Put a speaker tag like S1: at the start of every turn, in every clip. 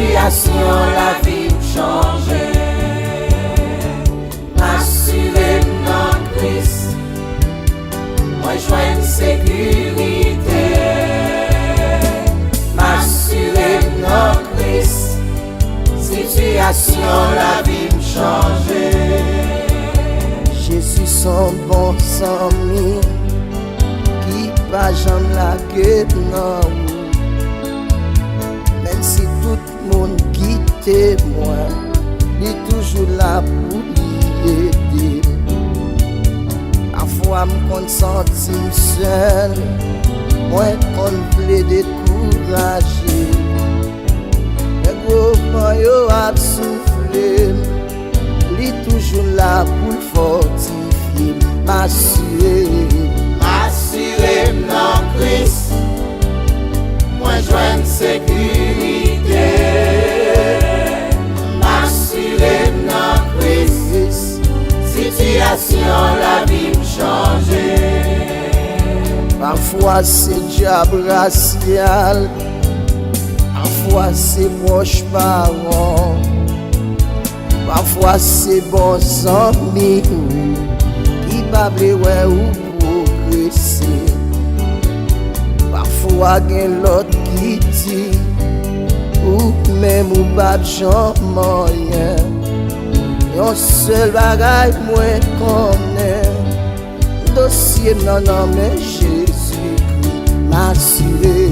S1: situation, la vie change. M'assurer dans Christ, moi joins une sécurité. M'assurer dans Christ, situation, la vie change.
S2: Jésus son bon ami, qui pas jamais la gueule non. Même si tout le monde quitte moi, il est toujours là pour l'aider. Parfois me sentir seul, moi qu'on voulait décourager. Le gouvernement yo a soufflé, il est toujours là pour le fortifier.
S1: M'assurer dans Christ, moi joins une sécurité. M'assurer dans Christ, situation, la vie change.
S2: Parfois c'est diable racial, parfois c'est proche parents, parfois c'est bons amis qui parlent ouais ou progresser. Parfois gen l'autre qui dit ou même ou pas j'en moyen. Yon seul bagay moi connais, dossier non mais Jésus-Christ
S1: m'assurer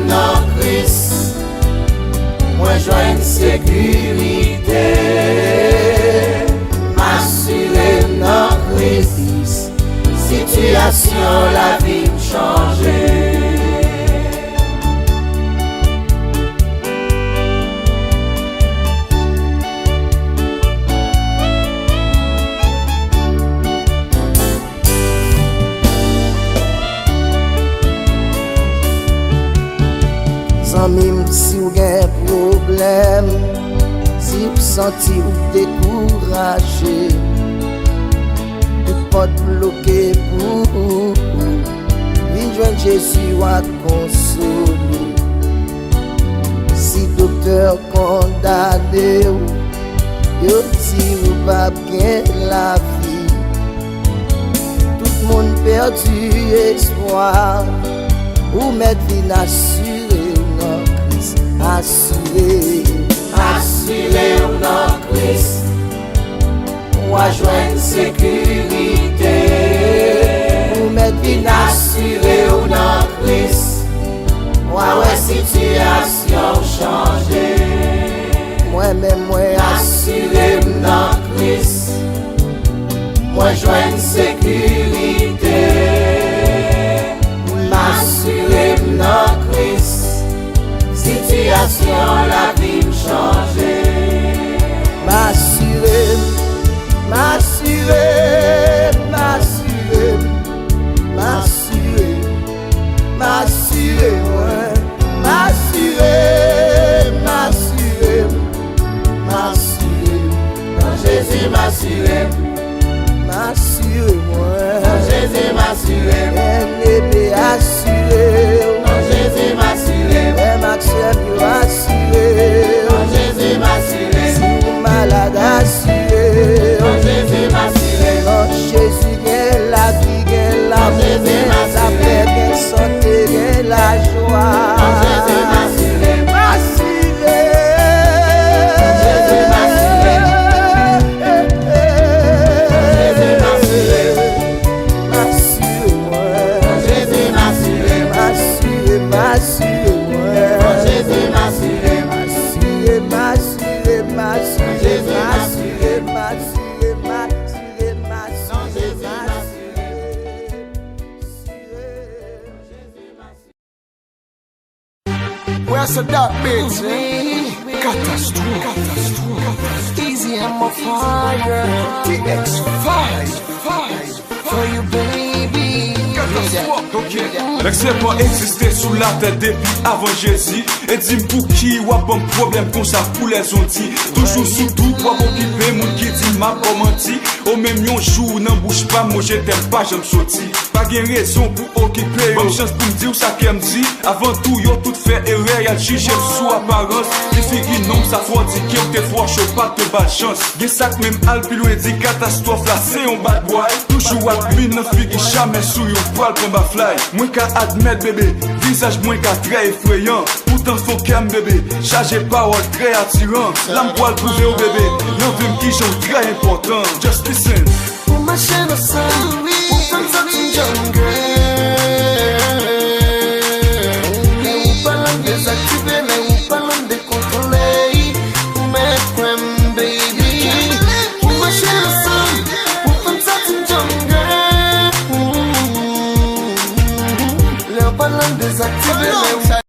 S1: dans Christ, moi joins une sécurité. M'assurer dans Christ, situation, la vie change.
S2: Même si vous avez un problème, si vous sentez ou découragé, tout pas bloqué pour vous. Viens joindre Jésus à consoler. Si docteur condamné, yo dit ou pas bien la vie. Tout le monde perdu espoir, ou mettre vie assurée.
S1: Assurer dans Christ, moi joins une sécurité.
S2: Ou mettre
S1: vie assurée dans Christ, ouais situation change.
S2: Moi-même moi
S1: assurer dans Christ, moi joins une sécurité. M'assurer dans Christ, situation, la vie change.
S2: M'assurer, ouais.
S1: Quand Jésus m'assurer,
S2: ouais.
S1: Quand Jésus m'assurer,
S2: bien-aimé assuré.
S1: Quand Jésus m'assurer,
S2: Maxime you assuré.
S1: Quand Jésus m'assurer,
S2: si vous malade assuré.
S1: Quand Jésus m'assurer,
S2: quand Jésus gagne la vie, gagne la paix, la paix, gagne santé, gagne la joie.
S1: Quand Jésus m'assurer, Quand Jésus m'assurer,
S2: Quand Jésus m'assurer,
S3: Where's the dark bitch? Catastrophe.
S2: Easy, I'm a fire.
S3: TX5.
S2: For you, baby.
S4: L'excès pas existé sous la tête depuis avant Jésus. Et dis pour qui ou a bon problème comme ça pour les ondits. Toujours sous tout pour occuper mon qui dit m'a pas menti. Au même yon jour n'en bouge pas moi je t'aime pas j'aime sorti. Pas gain raison pour occuper. Bonne chance pour me dire ça qu'elle me dit. Avant tout yo tout fait erreur y'a jugé sous apparence. Les filles non ça faut dire qu'il te faut chaud pas te bad chance. Gen sac même al plus loin dit catastrophe là c'est un bad boy. Toujours à mine nan fille qui jamais sous yon poil pour ma fly. Moins qu'à admettre bébé, visage moins qu'à très effrayant. Pourtant faut qu'elle bébé, chargé parole très attirant. L'âme poil prouvé au bébé, non vim qui j'en très important. Just listen.
S2: Pour ma chaîne au sein, pour faire ça une jungle. Mais où pas l'en désactiver, mais où pas l'en décontrôler. Mais crème baby. Pour ma chaîne au sein, pour faire ça une jungle. Les pas l'en désactiver, mais